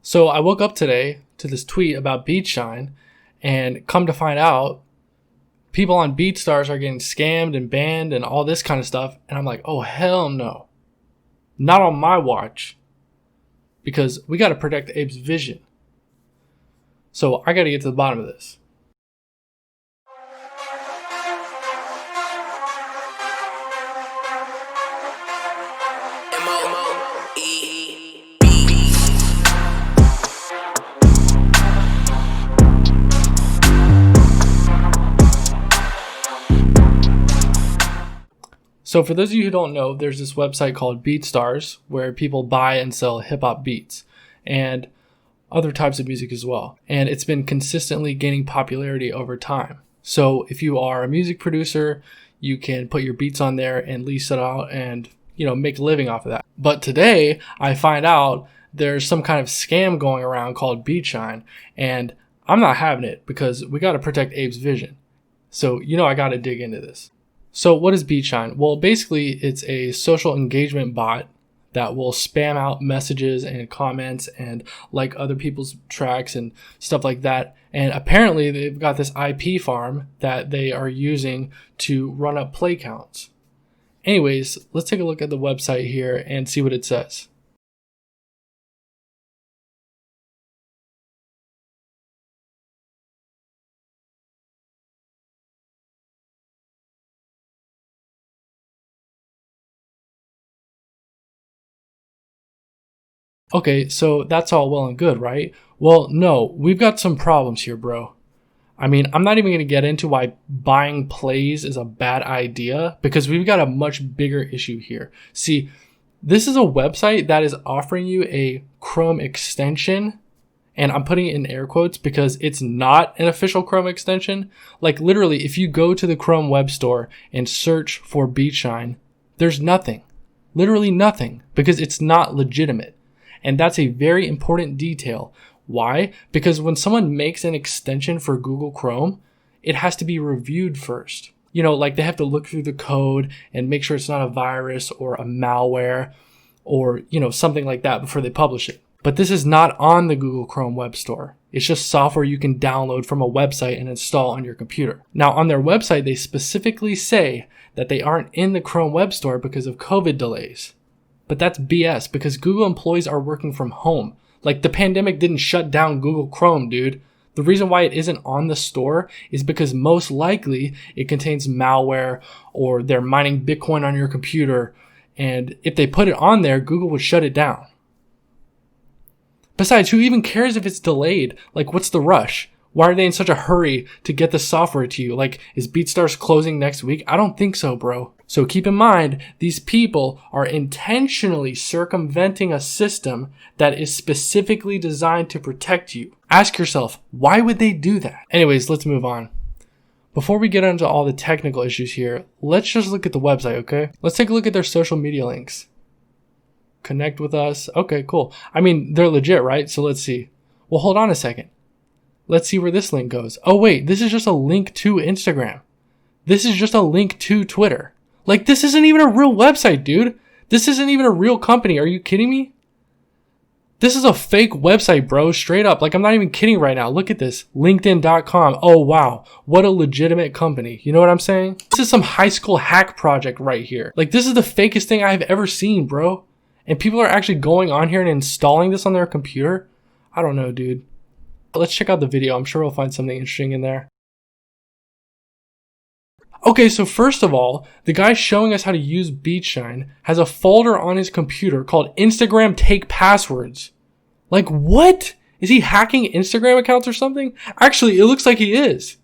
So I woke up today to this tweet about Beatshine, and come to find out, people on BeatStars are getting scammed and banned and all this kind of stuff. And I'm like, oh, hell no. Not on my watch. Because we got to protect Abe's vision. So I got to get to the bottom of this. So for those of you who don't know, there's this website called BeatStars where people buy and sell hip-hop beats and other types of music as well. And it's been consistently gaining popularity over time. So if you are a music producer, you can put your beats on there and lease it out and, make a living off of that. But today I find out there's some kind of scam going around called Beatshine, and I'm not having it because we got to protect Abe's vision. So, I got to dig into this. So what is Beatshine? Well, basically it's a social engagement bot that will spam out messages and comments and like other people's tracks and stuff like that. And apparently they've got this IP farm that they are using to run up play counts. Anyways, let's take a look at the website here and see what it says. Okay, so that's all well and good, right? Well, no, we've got some problems here, bro. I mean, I'm not even going to get into why buying plays is a bad idea because we've got a much bigger issue here. See, this is a website that is offering you a Chrome extension, and I'm putting it in air quotes because it's not an official Chrome extension. Like literally, if you go to the Chrome web store and search for Beatshine, there's nothing. Literally nothing because it's not legitimate. And that's a very important detail. Why? Because when someone makes an extension for Google Chrome, it has to be reviewed first. Like they have to look through the code and make sure it's not a virus or a malware or, something like that before they publish it. But this is not on the Google Chrome web store. It's just software you can download from a website and install on your computer. Now, on their website, they specifically say that they aren't in the Chrome web store because of COVID delays. But that's BS because Google employees are working from home. Like the pandemic didn't shut down Google Chrome, dude. The reason why it isn't on the store is because most likely it contains malware or they're mining Bitcoin on your computer. And if they put it on there, Google would shut it down. Besides, who even cares if it's delayed? Like, what's the rush? Why are they in such a hurry to get the software to you? Like, is BeatStars closing next week? I don't think so, bro. So keep in mind, these people are intentionally circumventing a system that is specifically designed to protect you. Ask yourself, why would they do that? Anyways, let's move on. Before we get into all the technical issues here, let's just look at the website, okay? Let's take a look at their social media links. Connect with us. Okay, cool. I mean, they're legit, right? So let's see. Well, hold on a second. Let's see where this link goes. Oh, wait, this is just a link to Instagram. This is just a link to Twitter. Like, this isn't even a real website, dude. This isn't even a real company. Are you kidding me? This is a fake website, bro. Straight up. Like, I'm not even kidding right now. Look at this. LinkedIn.com. Oh, wow. What a legitimate company. You know what I'm saying? This is some high school hack project right here. Like, this is the fakest thing I've ever seen, bro. And people are actually going on here and installing this on their computer. I don't know, dude. Let's check out the video. I'm sure we'll find something interesting in there. Okay, so first of all, the guy showing us how to use Beatshine has a folder on his computer called Instagram Take Passwords. Like, what? Is he hacking Instagram accounts or something? Actually, it looks like he is.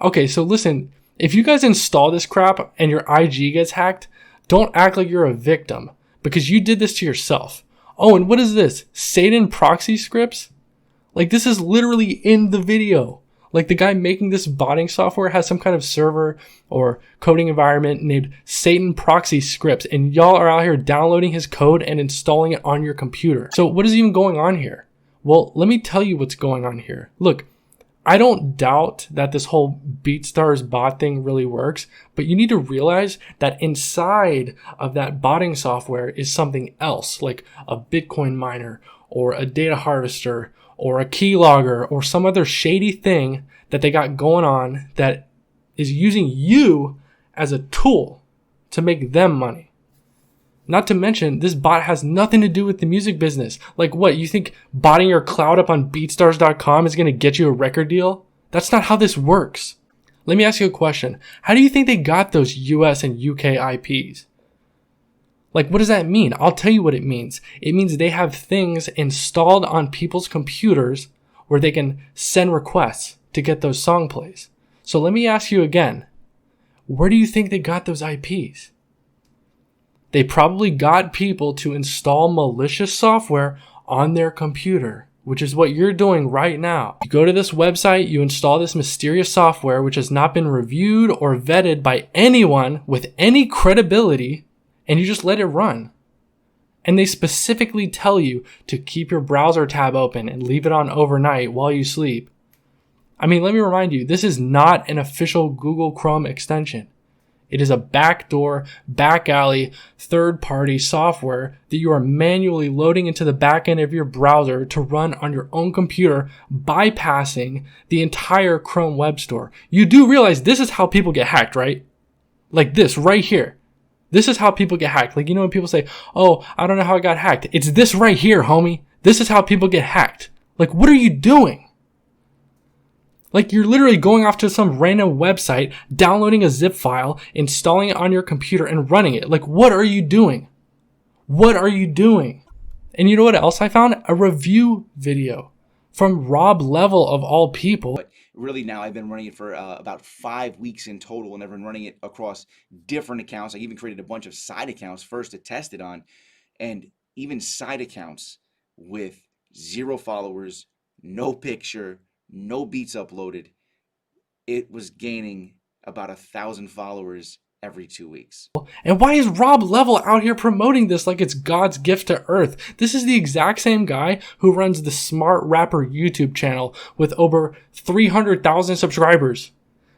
Okay, so listen, if you guys install this crap and your IG gets hacked, don't act like you're a victim because you did this to yourself. Oh, and what is this? Satan proxy scripts? Like, this is literally in the video. Like, the guy making this botting software has some kind of server or coding environment named Satan Proxy Scripts, and y'all are out here downloading his code and installing it on your computer. So what is even going on here? Well, let me tell you what's going on here. Look, I don't doubt that this whole BeatStars bot thing really works, but you need to realize that inside of that botting software is something else, like a Bitcoin miner or a data harvester or a keylogger or some other shady thing that they got going on that is using you as a tool to make them money. Not to mention, this bot has nothing to do with the music business. Like what, you think botting your cloud up on BeatStars.com is going to get you a record deal? That's not how this works. Let me ask you a question. How do you think they got those US and UK IPs? Like, what does that mean? I'll tell you what it means. It means they have things installed on people's computers where they can send requests to get those song plays. So let me ask you again. Where do you think they got those IPs? They probably got people to install malicious software on their computer, which is what you're doing right now. You go to this website, you install this mysterious software, which has not been reviewed or vetted by anyone with any credibility, and you just let it run. And they specifically tell you to keep your browser tab open and leave it on overnight while you sleep. I mean, let me remind you, this is not an official Google Chrome extension. It is a backdoor, back alley, third-party software that you are manually loading into the back end of your browser to run on your own computer, bypassing the entire Chrome web store. You do realize this is how people get hacked, right? Like this right here. This is how people get hacked. Like, you know when people say, oh, I don't know how I got hacked. It's this right here, homie. This is how people get hacked. Like, what are you doing? Like, you're literally going off to some random website, downloading a zip file, installing it on your computer, and running it. Like, what are you doing? What are you doing? And you know what else I found? A review video from Rob Level, of all people. But really now I've been running it for about 5 weeks in total, and I've been running it across different accounts. I even created a bunch of side accounts first to test it on, and even side accounts with 0 followers, no picture, no beats uploaded, it was gaining about 1,000 followers every 2 weeks. And why is Rob Level out here promoting this like it's God's gift to earth? This is the exact same guy who runs the Smart Rapper YouTube channel with over 300,000 subscribers.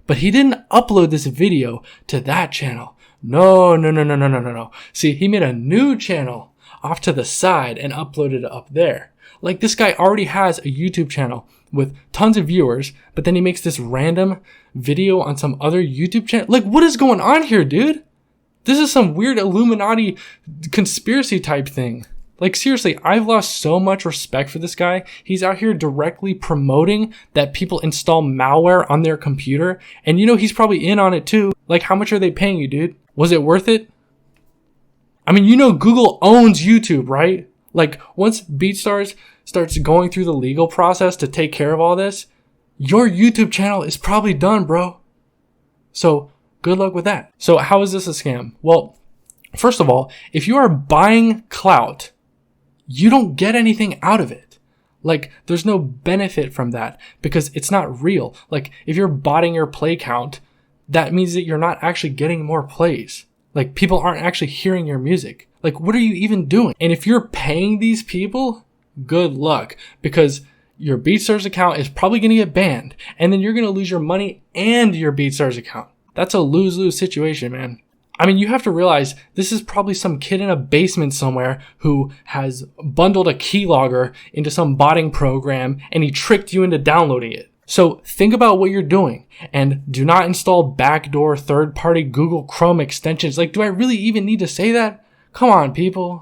But he didn't upload this video to that channel. No. See, he made a new channel off to the side and uploaded it up there. Like, this guy already has a YouTube channel with tons of viewers, but then he makes this random video on some other YouTube channel. Like, what is going on here, dude? This is some weird Illuminati conspiracy type thing. Like, seriously, I've lost so much respect for this guy. He's out here directly promoting that people install malware on their computer. And you know, he's probably in on it too. Like, how much are they paying you, dude? Was it worth it? I mean, you know, Google owns YouTube, right? Like, once BeatStars starts going through the legal process to take care of all this, your YouTube channel is probably done, bro. So good luck with that. So how is this a scam? Well, first of all, if you are buying clout, you don't get anything out of it. Like, there's no benefit from that because it's not real. Like, if you're botting your play count, that means that you're not actually getting more plays. Like, people aren't actually hearing your music. Like, what are you even doing? And if you're paying these people, good luck, because your BeatStars account is probably going to get banned, and then you're going to lose your money and your BeatStars account. That's a lose-lose situation, man. I mean, you have to realize this is probably some kid in a basement somewhere who has bundled a keylogger into some botting program, and he tricked you into downloading it. So think about what you're doing, and do not install backdoor third-party Google Chrome extensions. Like, do I really even need to say that? Come on, people.